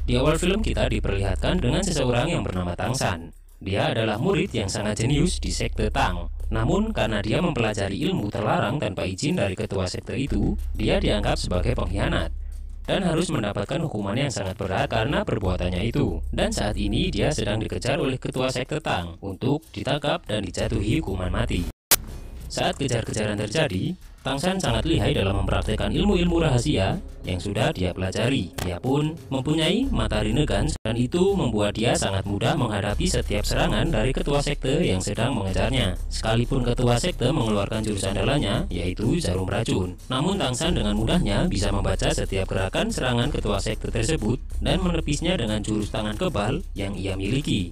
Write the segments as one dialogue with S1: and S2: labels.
S1: Di awal film kita diperlihatkan dengan seseorang yang bernama Tang San. Dia adalah murid yang sangat jenius di sekte Tang. Namun karena dia mempelajari ilmu terlarang tanpa izin dari ketua sekte itu, dia dianggap sebagai pengkhianat dan harus mendapatkan hukuman yang sangat berat karena perbuatannya itu. Dan saat ini dia sedang dikejar oleh ketua sekte Tang untuk ditangkap dan dijatuhi hukuman mati. Saat kejar-kejaran terjadi, Tang San sangat lihai dalam mempraktikkan ilmu-ilmu rahasia yang sudah dia pelajari. Dia pun mempunyai mata rinnegan dan itu membuat dia sangat mudah menghadapi setiap serangan dari ketua sekte yang sedang mengejarnya. Sekalipun ketua sekte mengeluarkan jurus andalannya, yaitu jarum racun. Namun Tang San dengan mudahnya bisa membaca setiap gerakan serangan ketua sekte tersebut dan menepisnya dengan jurus tangan kebal yang ia miliki.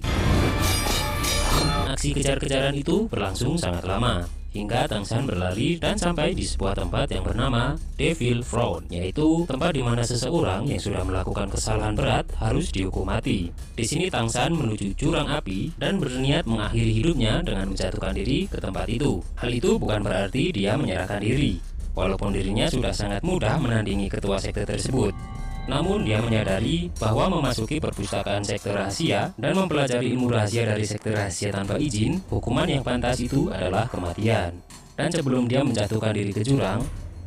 S1: Aksi kejar-kejaran itu berlangsung sangat lama, hingga Tang San berlari dan sampai di sebuah tempat yang bernama Devil Throne, yaitu tempat di mana seseorang yang sudah melakukan kesalahan berat harus dihukum mati. Di sini Tang San menuju jurang api dan berniat mengakhiri hidupnya dengan menjatuhkan diri ke tempat itu. Hal itu bukan berarti dia menyerahkan diri, walaupun dirinya sudah sangat mudah menandingi ketua sekte tersebut. Namun dia menyadari bahwa memasuki perpustakaan sekte rahasia dan mempelajari ilmu rahasia dari sekte rahasia tanpa izin, hukuman yang pantas itu adalah kematian. Dan sebelum dia menjatuhkan diri ke jurang,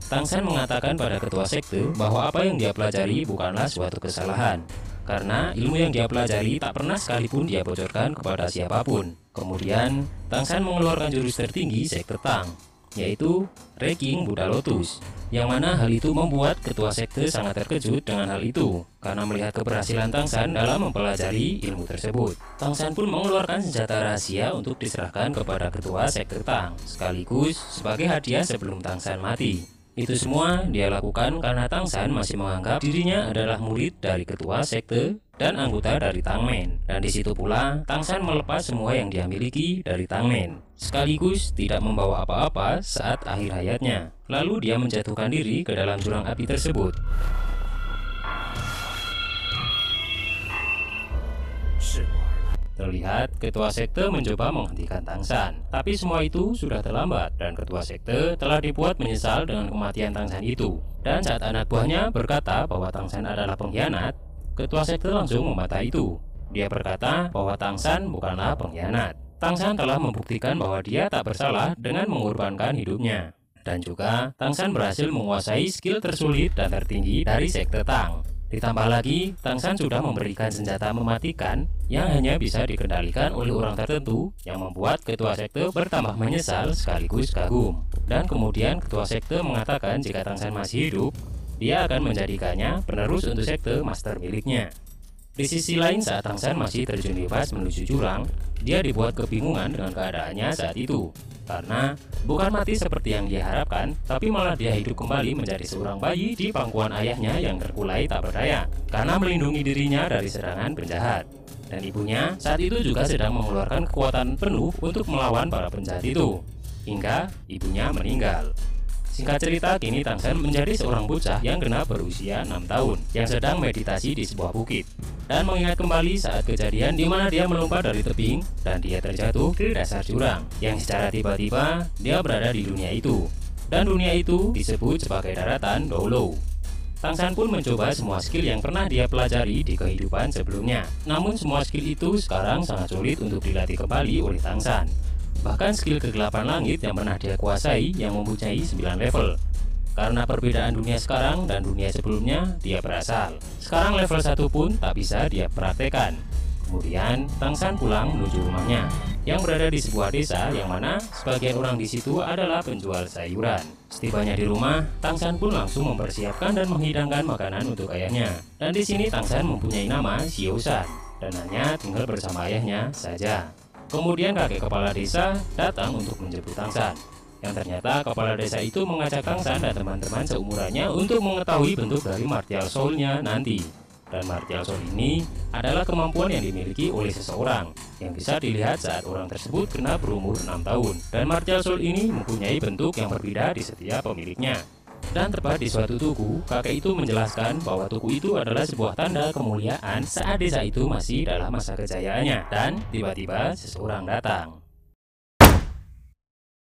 S1: Tang San mengatakan pada ketua sekte bahwa apa yang dia pelajari bukanlah suatu kesalahan, karena ilmu yang dia pelajari tak pernah sekalipun dia bocorkan kepada siapapun. Kemudian Tang San mengeluarkan jurus tertinggi sekte Tang, yaitu Reking Buddha Lotus, yang mana hal itu membuat ketua sekte sangat terkejut dengan hal itu karena melihat keberhasilan Tang San dalam mempelajari ilmu tersebut. Tang San pun mengeluarkan senjata rahasia untuk diserahkan kepada ketua sekte Tang, sekaligus sebagai hadiah sebelum Tang San mati. Itu semua dia lakukan karena Tang San masih menganggap dirinya adalah murid dari ketua sekte dan anggota dari Tangmen. Dan disitu pula Tang San melepas semua yang dia miliki dari Tangmen, sekaligus tidak membawa apa-apa saat akhir hayatnya. Lalu dia menjatuhkan diri ke dalam jurang api tersebut. Terlihat ketua sekte mencoba menghentikan Tang San, tapi semua itu sudah terlambat dan ketua sekte telah dibuat menyesal dengan kematian Tang San itu. Dan saat anak buahnya berkata bahwa Tang San adalah pengkhianat, ketua sekte langsung membantah itu. Dia berkata bahwa Tang San bukanlah pengkhianat. Tang San telah membuktikan bahwa dia tak bersalah dengan mengorbankan hidupnya. Dan juga Tang San berhasil menguasai skill tersulit dan tertinggi dari sekte Tang. Ditambah lagi, Tang San sudah memberikan senjata mematikan yang hanya bisa dikendalikan oleh orang tertentu, yang membuat ketua sekte bertambah menyesal sekaligus kagum. Dan kemudian ketua sekte mengatakan jika Tang San masih hidup, dia akan menjadikannya penerus untuk sekte master miliknya. Di sisi lain, saat Tang San masih terjun bebas menuju jurang, dia dibuat kebingungan dengan keadaannya saat itu, karena bukan mati seperti yang dia harapkan, tapi malah dia hidup kembali menjadi seorang bayi di pangkuan ayahnya yang terkulai tak berdaya karena melindungi dirinya dari serangan penjahat. Dan ibunya saat itu juga sedang mengeluarkan kekuatan penuh untuk melawan para penjahat itu, hingga ibunya meninggal. Singkat cerita, kini Tang San menjadi seorang bocah yang genap berusia 6 tahun yang sedang meditasi di sebuah bukit dan mengingat kembali saat kejadian di mana dia melompat dari tebing dan dia terjatuh ke dasar jurang, yang secara tiba-tiba dia berada di dunia itu, dan dunia itu disebut sebagai daratan Dolo. Tang San pun mencoba semua skill yang pernah dia pelajari di kehidupan sebelumnya, namun semua skill itu sekarang sangat sulit untuk dilatih kembali oleh Tang San. Bahkan skill kegelapan langit yang pernah dia kuasai yang mempunyai 9 level. Karena perbedaan dunia sekarang dan dunia sebelumnya dia berasal. Sekarang level 1 pun tak bisa dia praktekkan. Kemudian Tang San pulang menuju rumahnya yang berada di sebuah desa yang mana sebagian orang di situ adalah penjual sayuran. Setibanya di rumah, Tang San pun langsung mempersiapkan dan menghidangkan makanan untuk ayahnya. Dan di sini Tang San mempunyai nama Xiao San dan hanya tinggal bersama ayahnya saja. Kemudian kakek kepala desa datang untuk menjemput Tang San, yang ternyata kepala desa itu mengajak Tang San dan teman-teman seumurannya untuk mengetahui bentuk dari martial soul-nya nanti. Dan martial soul ini adalah kemampuan yang dimiliki oleh seseorang yang bisa dilihat saat orang tersebut kena berumur 6 tahun. Dan martial soul ini mempunyai bentuk yang berbeda di setiap pemiliknya. Dan tepat di suatu tugu, kakek itu menjelaskan bahwa tugu itu adalah sebuah tanda kemuliaan saat desa itu masih dalam masa kejayaannya. Dan tiba-tiba seseorang datang.